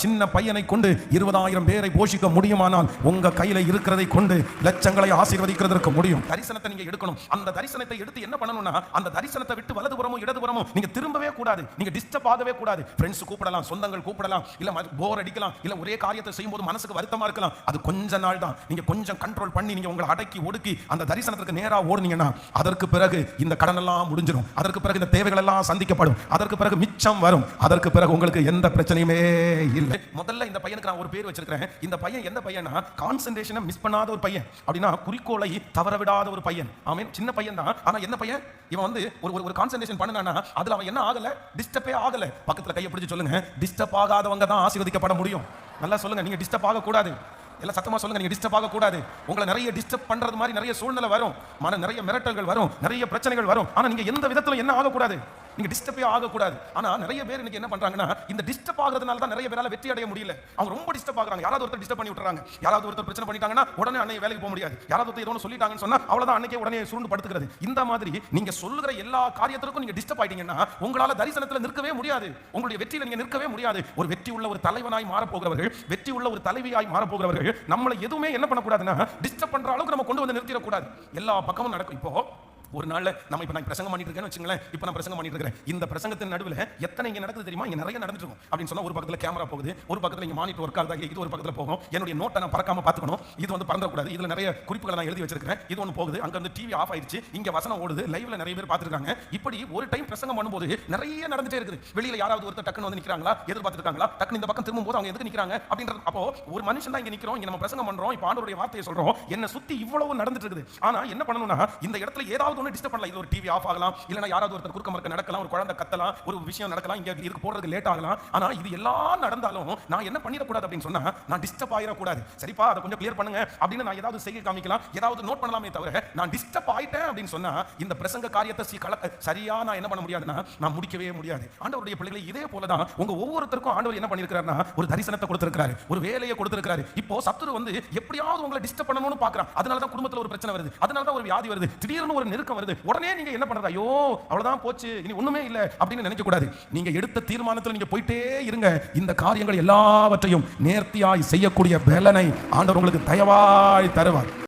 சின்ன பையனை கொண்டு 20,000 பேரை போஷிக்க முடியுமானால் உங்க கையில இருக்கிறதை கொண்டு லட்சங்களை ஆசீர்வதிக்கிறதற்கு முடியும். தரிசனத்தை நீங்க எடுக்கணும். அந்த தரிசனத்தை எடுத்து என்ன பண்ணணும்னா, அந்த தரிசனத்தை விட்டு வலதுபுறமும் இடதுபுறமும் நீங்க திரும்பவே கூடாது. நீங்க டிஸ்டர்ப் ஆகவே கூடாது. ஃப்ரெண்ட்ஸ் கூப்பிடலாம், சொந்தங்கள் கூப்பிடலாம், இல்ல போர் அடிக்கலாம், இல்ல ஒரே காரியத்தை செய்யும்போது மனசுக்கு வருத்தமா இருக்கலாம். அது கொஞ்ச நாள் தான். நீங்க கொஞ்சம் கண்ட்ரோல் பண்ணி நீங்க உங்களை அடக்கி ஒடுக்கி அந்த தரிசனத்துக்கு நேரா ஓடுனீங்கன்னா அதற்கு பிறகு இந்த கடன் எல்லாம் முடிஞ்சிடும். அதற்கு பிறகு இந்த தேவைகள் எல்லாம் சந்திக்கப்படும். அதற்கு பிறகு மிச்சம் வரும். அதற்கு பிறகு உங்களுக்கு எந்த பிரச்சனையுமே இல்லை. முதல்ல இந்த பையனுக்கு நான் ஒரு பேர் வச்சிருக்கேன். இந்த பையன் எந்த பையனா, கான்சென்ட்ரேஷனை மிஸ் பண்ணாத ஒரு பையன். அப்படின்னா குறிக்கோளை தவற விடாத ஒரு பையன். ஆமென். சின்ன பையன் தான், ஆனா என்ன பையன் இவன் வந்து ஒரு கான்சென்ட்ரேஷன் பண்ணனானா அதுல அவன் என்ன ஆகல, டிஸ்டர்பே ஆகல. பக்கத்துல கையை பிடிச்சு சொல்லுங்க, டிஸ்டர்ப் ஆகாதவங்க தான் ஆசீர்வதிக்கப்பட முடியும். நல்லா சொல்லுங்க, நீங்க டிஸ்டர்ப் ஆக கூடாது. எல்லாம் சத்தமா சொல்லுங்க, நீங்க டிஸ்டர்ப் ஆக கூடாது. உங்களை நிறைய டிஸ்டர்ப் பண்றது மாதிரி நிறைய சூழ்நிலை வரும், நிறைய மிரட்டல்கள் வரும், நிறைய பிரச்சனைகள் வரும். ஆனா நீங்க எந்த விதத்துல என்ன ஆகக்கூடாது, நீங்க டிஸ்டர்பே ஆகக்கூடாது. ஆனா நிறைய பேர் இன்னைக்கு என்ன பண்றாங்கன்னா, இந்த டிஸ்டர்ப் ஆகிறதுனால தான் நிறைய பேரால வெற்றி அடைய முடியல. அவங்க ரொம்ப டிஸ்டர்ப் ஆகுறாங்க. யாராவது ஒருத்தர் டிஸ்டர்ப் பண்ணி விட்டுறாங்க, யாராவது ஒருத்தர் பிரச்சனை பண்ணிட்டாங்கன்னா உடனே அன்னைக்கு வேலைக்கு போக முடியாது. யாராவது ஒருத்தர் ஏதோ சொல்லிட்டாங்கன்னு சொன்னா அவ்வளவுதான், அன்னைக்கே உடனே சுருண்டு படுத்துக்கிறது. இந்த மாதிரி நீங்க சொல்லுகிற எல்லா காரியத்திற்கும் நீங்க டிஸ்டர்ப் ஆயிட்டீங்கன்னா உங்களால தரிசனத்துல நிற்கவே முடியாது. உங்களுடைய வெற்றியில நீங்க நிற்கவே முடியாது. ஒரு வெற்றி உள்ள ஒரு தலைவனாய் மாற போகிறவர்கள், வெற்றி உள்ள ஒரு தலைவியாய் மாற போகிறவர்கள் நம்மளை எதுவுமே என்ன பண்ண கூடாதுன்னா டிஸ்டர்ப் பண்ற அளவுக்கு நம்ம கொண்டு வந்து நிறுத்திட கூடாது. எல்லா பக்கமும் நடக்கும். இப்போ ஒரு நாள்ல நம்ம இப்ப நான் பிரசங்கம் பண்ணிட்டு இருக்கேன்னு வச்சுங்களேன். இப்ப நான் பிரசங்கம் பண்ணிட்டு இருக்கேன். இந்த பிரசங்கத்தின் நடுவில் எத்தனை இங்க நடக்குது தெரியுமா? இங்க நிறைய நடந்துட்டு இருக்கும். அப்படின்னு சொன்னா ஒரு பக்கத்துல கேமரா போகுது, ஒரு பக்கத்துல இங்க மானிட்டர் ஒர்க் ஆகுது, இது ஒரு பக்கத்துல போகும். என்னுடைய நோட்டை நான் பறக்காம பாத்துக்கணும். இது வந்து பறந்துட கூடாது. இதுல நிறைய குறிப்புகளை நான் எழுதி வச்சிருக்கேன். இது ஒன்று போகுது, அங்க வந்து டிவி ஆஃப் ஆயிடுச்சு, இங்க வசனம் ஓடுது, லைவ்ல நிறைய பேர் பாத்துருக்காங்க. இப்படி ஒரு டைம் பிரசங்கம் பண்ணும்போது நிறைய நடந்துட்டே இருக்குது. வெளியில யாராவது ஒருத்தர் டக்குன்னு வந்து நிக்கிறாங்களா, எதிர்பார்த்துட்டு இருக்காங்களா, டக்குன்னு இந்த பக்கம் திரும்பும்போது அவங்க எதுக்கு நிக்கிறாங்க அப்படின்றது. அப்போ ஒரு மனுஷன் தான் இங்க நிக்கிறோம், இங்க நம்ம பிரசங்கம் பண்றோம், இப்ப ஆண்டவருடைய வார்த்தையை சொல்றோம், என்ன சுத்தி இவ்வளவு நடந்துட்டு இருக்குது. ஆனா என்ன பண்ணணும்னா, இந்த இடத்துல ஏதாவது ஒன்று டிஸ்டர்ப் பண்ணலாம். இது ஒரு டிவி ஆஃப் ஆகலாம், இல்லனா யாராவது ஒருத்தர் குறுக்க மறுக்க நடக்கலாம், ஒரு குழந்தை கத்தலாம், ஒரு விஷயம் நடக்கலாம், இங்க இருக்கு போறதுக்கு லேட் ஆகலாம். ஆனா இது எல்லாம் நடந்தாலும் நான் என்ன பண்ணிட கூடாது அப்படின்னு சொன்னா, நான் டிஸ்டர்ப் ஆயிர கூடாது. சரிப்பா, அதை கொஞ்சம் கிளியர் பண்ணுங்க அப்படின்னு நான் ஏதாவது செய்ய காமிக்கலாம், ஏதாவது நோட் பண்ணலாமே தவிர நான் டிஸ்டர்ப் ஆயிட்டேன் அப்படின்னு சொன்னா இந்த பிரசங்க காரியத்தை சரியா நான் என்ன பண்ண முடியாதுன்னா நான் முடிக்கவே முடியாது. ஆண்டவருடைய பிள்ளைகளை இதே போலதான் உங்க ஒவ்வொருத்தருக்கும் ஆண்டவர் என்ன பண்ணிருக்காருன்னா ஒரு தரிசனத்தை கொடுத்திருக்காரு, ஒரு வேலையை கொடுத்திருக்காரு. இப்போ சத்துரு வந்து எப்படியாவது உங்களை டிஸ்டர்ப் பண்ணணும்னு பார்க்கறான். அதனால தான் குடும்பத்துல ஒரு பிரச்சனை வருது, அதனால தான் ஒரு வியாதி வருது, திடீர்னு ஒரு நெருக்கம் வருது. உடனே நீங்க என்ன பண்றது, ஐயோ அவ்வளவுதான் போச்சு, இனி ஒண்ணுமே இல்ல அப்படின்னு நினைக்க கூடாது. நீங்க எடுத்த தீர்மானத்தில் நீங்க போயிட்டே இருங்க. இந்த காரியங்கள் எல்லாவற்றையும் நேர்த்தியாய் செய்யக்கூடிய பலனை ஆண்டவர் உங்களுக்கு தயவாய் தருவார்.